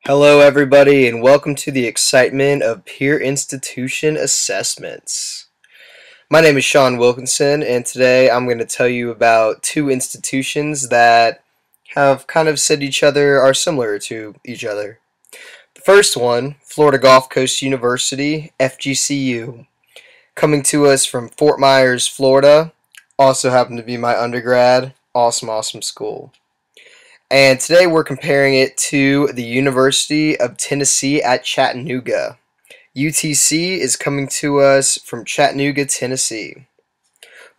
Hello, everybody, and welcome to the excitement of peer institution assessments. My name is Sean Wilkinson, and today I'm going to tell you about two institutions that have kind of said each other are similar to each other. The first one, Florida Gulf Coast University, FGCU, coming to us from Fort Myers, Florida. Also happened to be my undergrad. Awesome, awesome school. And today we're comparing it to the University of Tennessee at Chattanooga. UTC is coming to us from Chattanooga, Tennessee.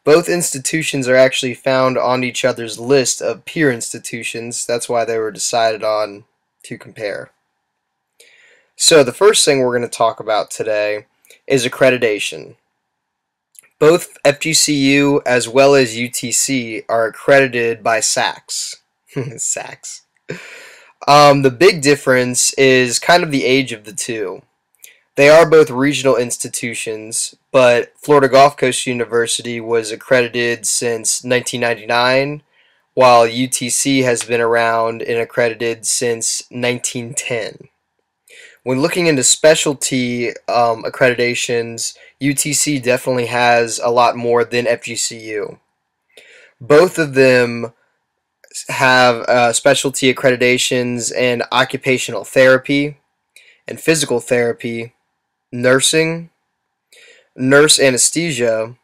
Both institutions are actually found on each other's list of peer institutions. That's why they were decided on to compare. So the first thing we're going to talk about today is accreditation. Both FGCU as well as UTC are accredited by SACS. SACS. The big difference is kind of the age of the two. They are both regional institutions, but Florida Gulf Coast University was accredited since 1999, while UTC has been around and accredited since 1910. When looking into specialty accreditations, UTC definitely has a lot more than FGCU. Both of them have specialty accreditations in occupational therapy and physical therapy, nursing, nurse anesthesia,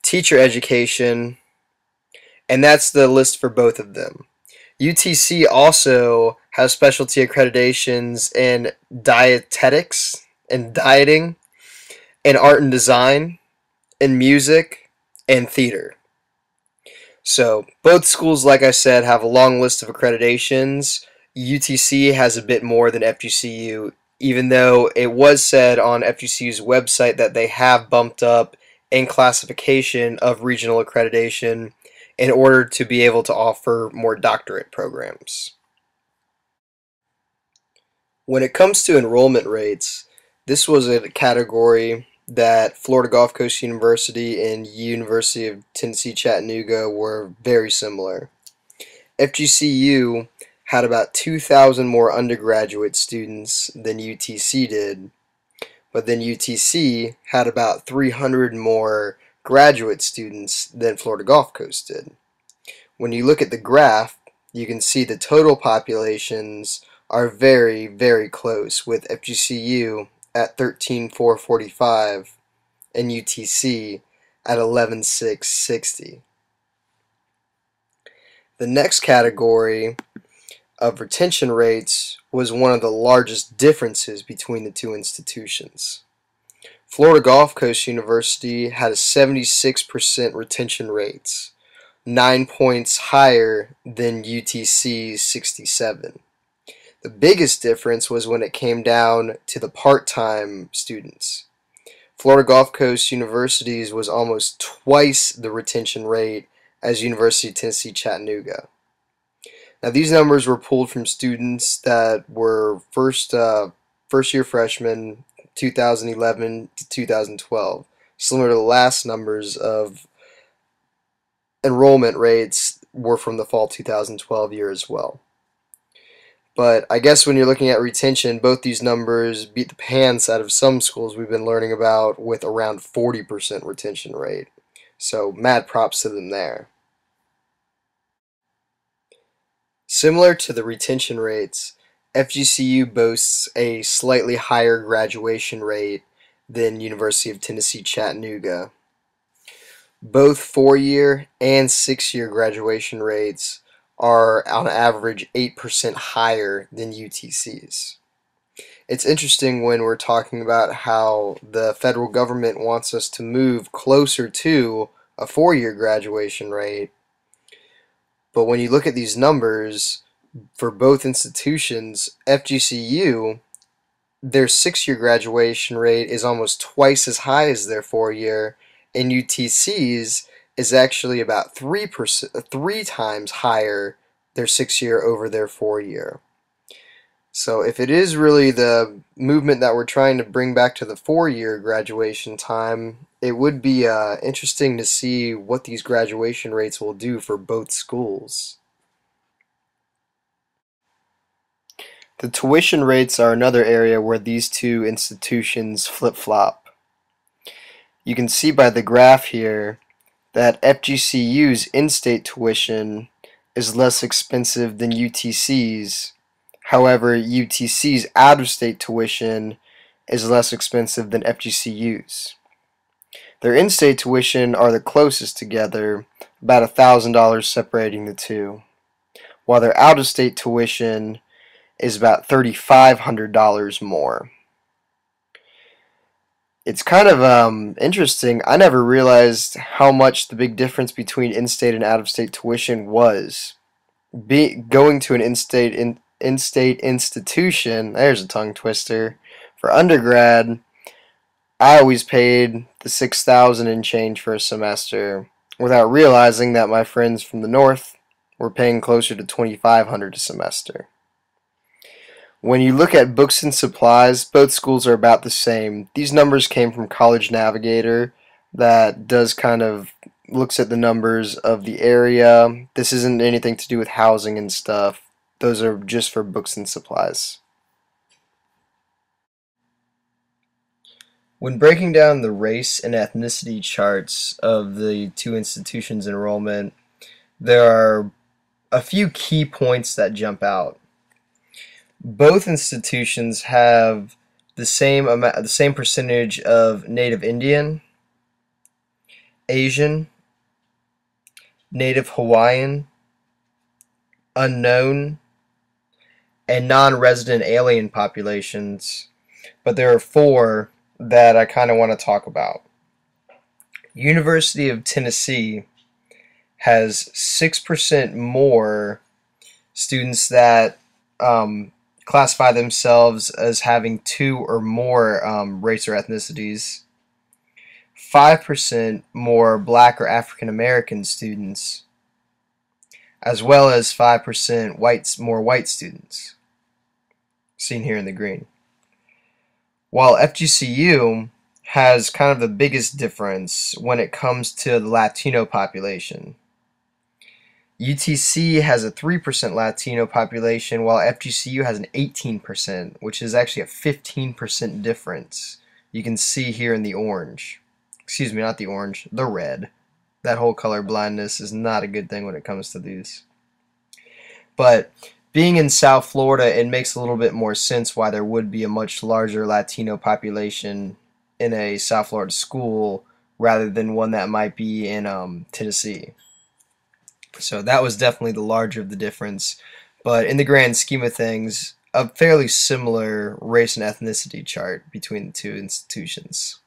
teacher education, and that's the list for both of them. UTC also has specialty accreditations in dietetics and dieting, in art and design, in music, and theater. So both schools, like I said, have a long list of accreditations. UTC has a bit more than FGCU, even though it was said on FGCU's website that they have bumped up in classification of regional accreditation in order to be able to offer more doctorate programs. When it comes to enrollment rates, this was a category that Florida Gulf Coast University and University of Tennessee Chattanooga were very similar. FGCU had about 2,000 more undergraduate students than UTC did, but then UTC had about 300 more graduate students than Florida Gulf Coast did. When you look at the graph, you can see the total populations are very, very close, with FGCU at 13,445 and UTC at 11,660. The next category of retention rates was one of the largest differences between the two institutions. Florida Gulf Coast University had a 76% retention rates, 9 points higher than UTC's 67. The biggest difference was when it came down to the part-time students. Florida Gulf Coast University's was almost twice the retention rate as University of Tennessee Chattanooga. Now these numbers were pulled from students that were first year freshmen 2011 to 2012, similar to the last numbers of enrollment rates were from the fall 2012 year as well. But I guess when you're looking at retention, both these numbers beat the pants out of some schools we've been learning about with around 40% retention rate. So mad props to them there. Similar to the retention rates, FGCU boasts a slightly higher graduation rate than University of Tennessee Chattanooga. Both 4-year and 6-year graduation rates are on average 8% higher than UTC's. It's interesting when we're talking about how the federal government wants us to move closer to a 4-year graduation rate, but when you look at these numbers for both institutions, FGCU, their 6-year graduation rate is almost twice as high as their 4-year, and UTC's is actually about 3 times higher their 6-year over their 4-year. So if it is really the movement that we're trying to bring back to the 4-year graduation time, it would be interesting to see what these graduation rates will do for both schools. The tuition rates are another area where these two institutions flip-flop. You can see by the graph here that FGCU's in-state tuition is less expensive than UTC's. However, UTC's out-of-state tuition is less expensive than FGCU's. Their in-state tuition are the closest together, about $1,000 separating the two, while their out-of-state tuition is about $3,500 more. It's kind of interesting. I never realized how much the big difference between in-state and out-of-state tuition was. Going to an in-state institution, there's a tongue twister, for undergrad, I always paid the $6,000 and change for a semester without realizing that my friends from the north were paying closer to $2,500 a semester. When you look at books and supplies, both schools are about the same. These numbers came from College Navigator that does kind of looks at the numbers of the area. This isn't anything to do with housing and stuff. Those are just for books and supplies. When breaking down the race and ethnicity charts of the two institutions' enrollment, there are a few key points that jump out. Both institutions have the same percentage of Native Indian, Asian, Native Hawaiian, unknown, and non-resident alien populations, but there are four that I kind of want to talk about. University of Tennessee has 6% more students that classify themselves as having two or more race or ethnicities, 5% more Black or African American students, as well as 5% more white students, seen here in the green. While FGCU has kind of the biggest difference when it comes to the Latino population. UTC has a 3% Latino population, while FGCU has an 18%, which is actually a 15% difference. You can see here in the orange. Excuse me, not the orange, the red. That whole color blindness is not a good thing when it comes to these. But being in South Florida, it makes a little bit more sense why there would be a much larger Latino population in a South Florida school rather than one that might be in Tennessee. So that was definitely the larger of the difference. But in the grand scheme of things, a fairly similar race and ethnicity chart between the two institutions.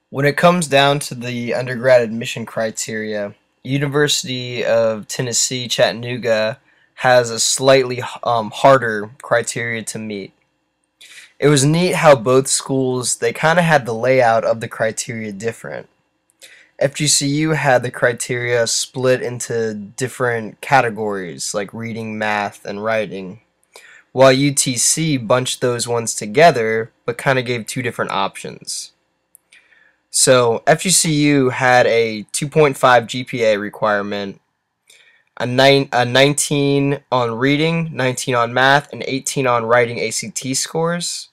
When it comes down to the undergrad admission criteria, University of Tennessee, Chattanooga has a slightly harder criteria to meet. It was neat how both schools, they kind of had the layout of the criteria different. FGCU had the criteria split into different categories like reading, math, and writing, while UTC bunched those ones together but kind of gave two different options. So FGCU had a 2.5 GPA requirement, a 19 on reading, 19 on math, and 18 on writing ACT scores,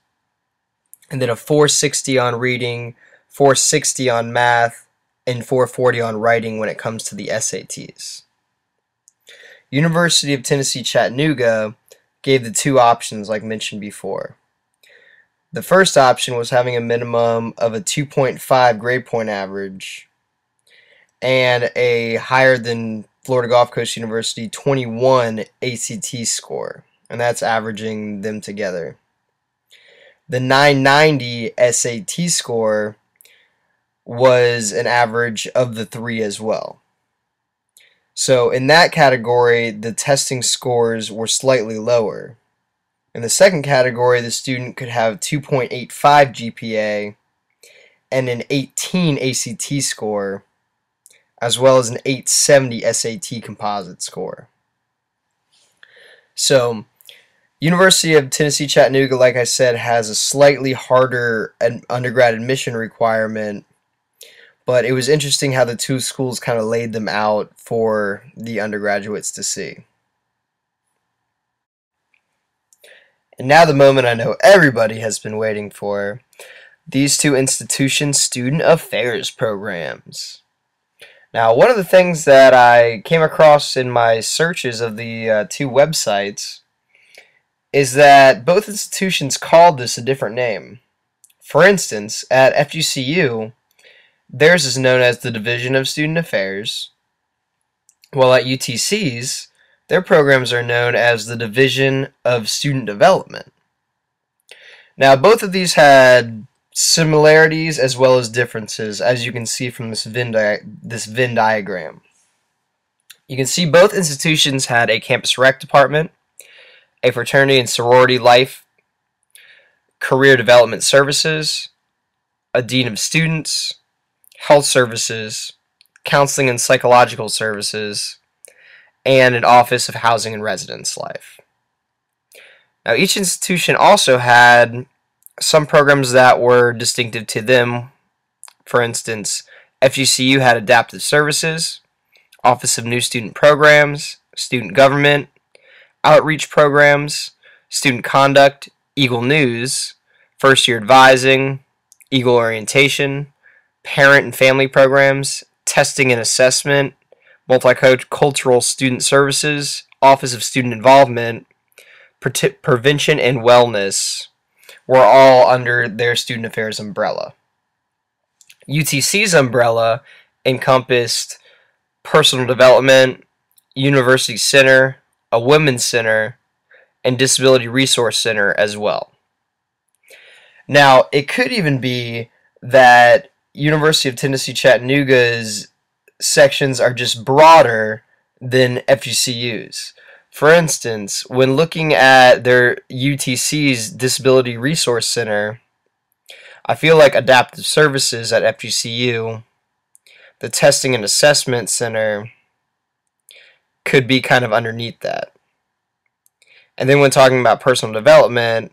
and then a 460 on reading, 460 on math, and 440 on writing when it comes to the SATs. University of Tennessee Chattanooga gave the two options like mentioned before. The first option was having a minimum of a 2.5 grade point average and a higher than Florida Gulf Coast University 21 ACT score, and that's averaging them together. The 990 SAT score was an average of the three as well. So in that category, the testing scores were slightly lower. In the second category, the student could have 2.85 GPA and an 18 ACT score, as well as an 870 SAT composite score. So University of Tennessee Chattanooga, like I said, has a slightly harder undergrad admission requirement, But it was interesting how the two schools kind of laid them out for the undergraduates to see. And now the moment I know everybody has been waiting for. These two institutions' student affairs programs. Now, one of the things that I came across in my searches of the two websites is that both institutions called this a different name. For instance, at FGCU, theirs is known as the Division of Student Affairs, while at UTC's, their programs are known as the Division of Student Development. Now, both of these had similarities as well as differences, as you can see from this Venn diagram. You can see both institutions had a campus rec department, a fraternity and sorority life, career development services, a dean of students, health services, counseling and psychological services, and an office of housing and residence life. Now, each institution also had some programs that were distinctive to them. For instance, FGCU had adaptive services, Office of New Student Programs, student government, outreach programs, student conduct, Eagle News, first year advising, Eagle orientation, parent and family programs, testing and assessment, multicultural student services, Office of Student Involvement, prevention and wellness were all under their student affairs umbrella. UTC's umbrella encompassed personal development, university center, a women's center, and disability resource center as well. Now, it could even be that University of Tennessee Chattanooga's sections are just broader than FGCU's. For instance, when looking at their UTC's Disability Resource Center, I feel like Adaptive Services at FGCU, the Testing and Assessment Center, could be kind of underneath that. And then when talking about personal development,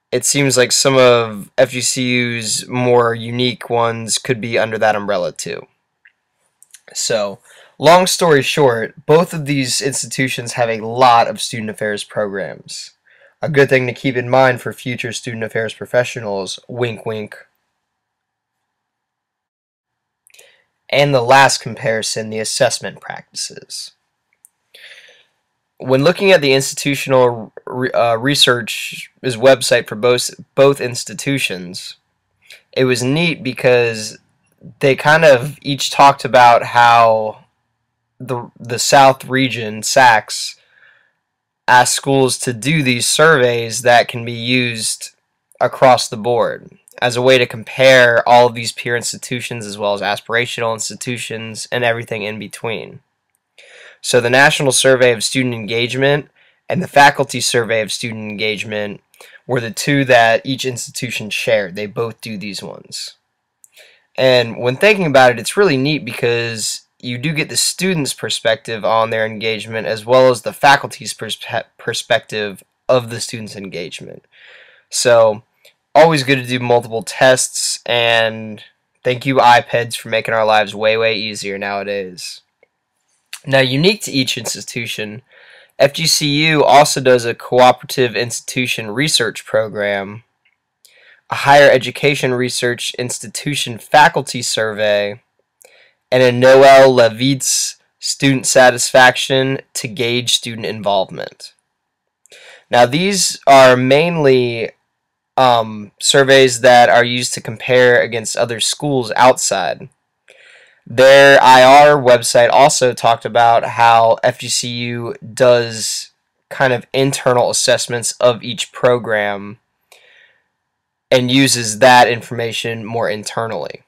it seems like some of FGCU's more unique ones could be under that umbrella too. So, long story short, both of these institutions have a lot of student affairs programs. A good thing to keep in mind for future student affairs professionals, wink wink. And the last comparison, the assessment practices. When looking at the institutional research's website for both institutions, it was neat because they kind of each talked about how the South region, SACS, asked schools to do these surveys that can be used across the board as a way to compare all of these peer institutions as well as aspirational institutions and everything in between. So the National Survey of Student Engagement and the Faculty Survey of Student Engagement were the two that each institution shared. They both do these ones. And when thinking about it, it's really neat because you do get the students' perspective on their engagement as well as the faculty's perspective of the students' engagement. So, always good to do multiple tests, and thank you iPads for making our lives way, way easier nowadays. Now, unique to each institution, FGCU also does a cooperative institution research program, a higher education research institution faculty survey, and a Noel Levitz student satisfaction to gauge student involvement. Now, these are mainly surveys that are used to compare against other schools outside. Their IR website also talked about how FGCU does kind of internal assessments of each program and uses that information more internally.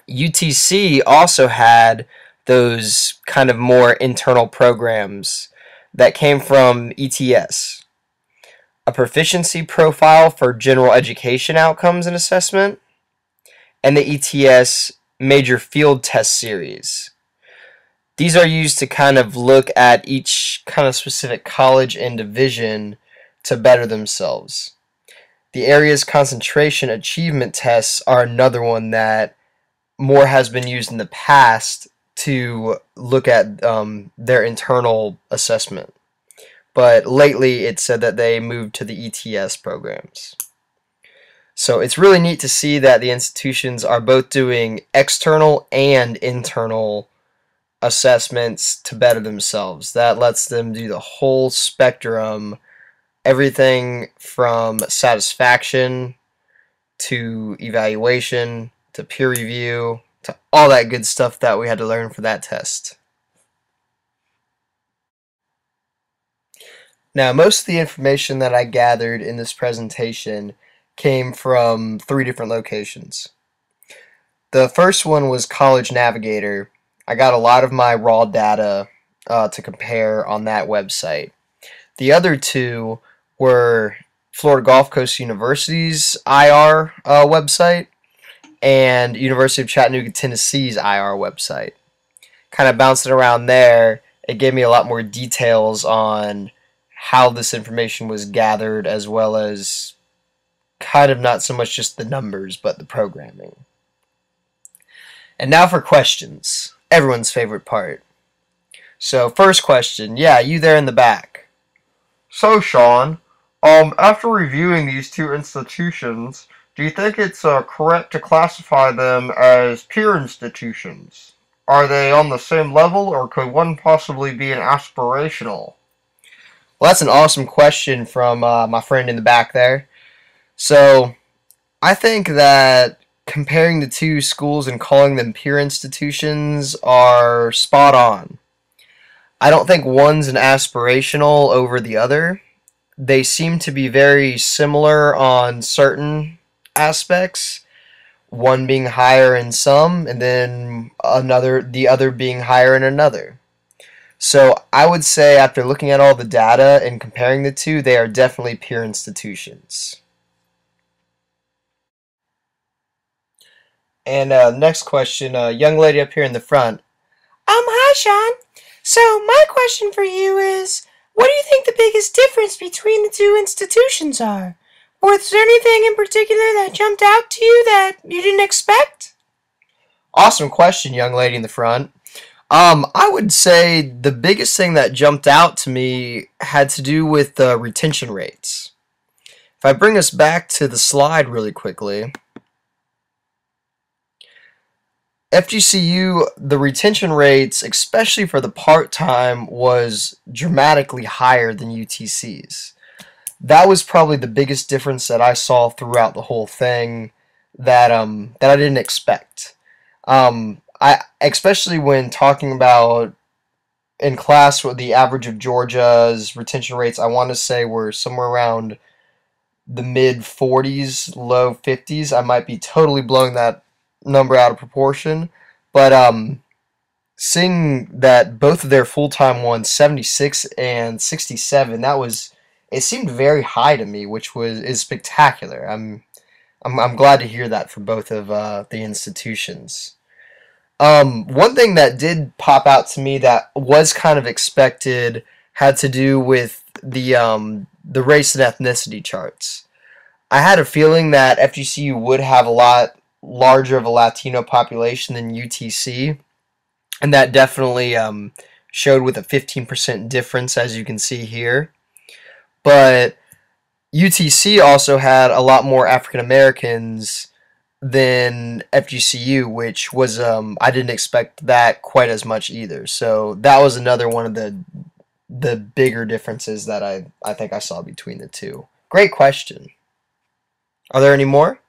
UTC also had those kind of more internal programs that came from ETS, a proficiency profile for general education outcomes and assessment, and the ETS major field test series. These are used to kind of look at each kind of specific college and division to better themselves. The area's concentration achievement tests are another one that more has been used in the past to look at their internal assessment. But lately it said that they moved to the ETS programs. So it's really neat to see that the institutions are both doing external and internal assessments to better themselves. That lets them do the whole spectrum, everything from satisfaction to evaluation to peer review to all that good stuff that we had to learn for that test. Now, most of the information that I gathered in this presentation came from 3 different locations. The first one was College Navigator. I got a lot of my raw data to compare on that website. The other 2 were Florida Gulf Coast University's IR website and University of Chattanooga, Tennessee's IR website. Kind of bouncing around there, it gave me a lot more details on how this information was gathered, as well as kind of not so much just the numbers, but the programming. And now for questions. Everyone's favorite part. So, first question. Yeah, you there in the back. So, Sean, after reviewing these 2 institutions, do you think it's correct to classify them as peer institutions? Are they on the same level, or could one possibly be an aspirational? Well, that's an awesome question from my friend in the back there. So, I think that comparing the 2 schools and calling them peer institutions are spot on. I don't think one's an aspirational over the other. They seem to be very similar on certain aspects, one being higher in some, and then the other being higher in another. So I would say after looking at all the data and comparing the 2, they are definitely peer institutions. And next question, young lady up here in the front. Hi, Sean. So, my question for you is, what do you think the biggest difference between the 2 institutions are? Was there anything in particular that jumped out to you that you didn't expect? Awesome question, young lady in the front. I would say the biggest thing that jumped out to me had to do with the retention rates. If I bring us back to the slide really quickly, FGCU, the retention rates, especially for the part-time, was dramatically higher than UTC's. That was probably the biggest difference that I saw throughout the whole thing that I didn't expect. I especially when talking about in class what the average of Georgia's retention rates, I want to say were somewhere around the mid 40s, low 50s. I might be totally blowing that number out of proportion, but seeing that both of their full-time ones, 76 and 67, it seemed very high to me, which is spectacular. I'm glad to hear that for both of the institutions. One thing that did pop out to me that was kind of expected had to do with the race and ethnicity charts. I had a feeling that FGCU would have a lot larger of a Latino population than UTC, and that definitely showed with a 15% difference, as you can see here. But UTC also had a lot more African Americans than FGCU, which was I didn't expect that quite as much either. So that was another one of the bigger differences that I think I saw between the 2. Great question. Are there any more?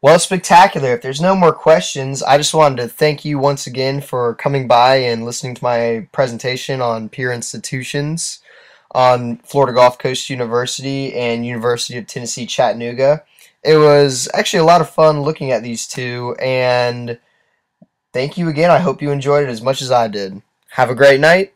Well, spectacular. If there's no more questions, I just wanted to thank you once again for coming by and listening to my presentation on peer institutions on Florida Gulf Coast University and University of Tennessee, Chattanooga. It was actually a lot of fun looking at these 2, and thank you again. I hope you enjoyed it as much as I did. Have a great night.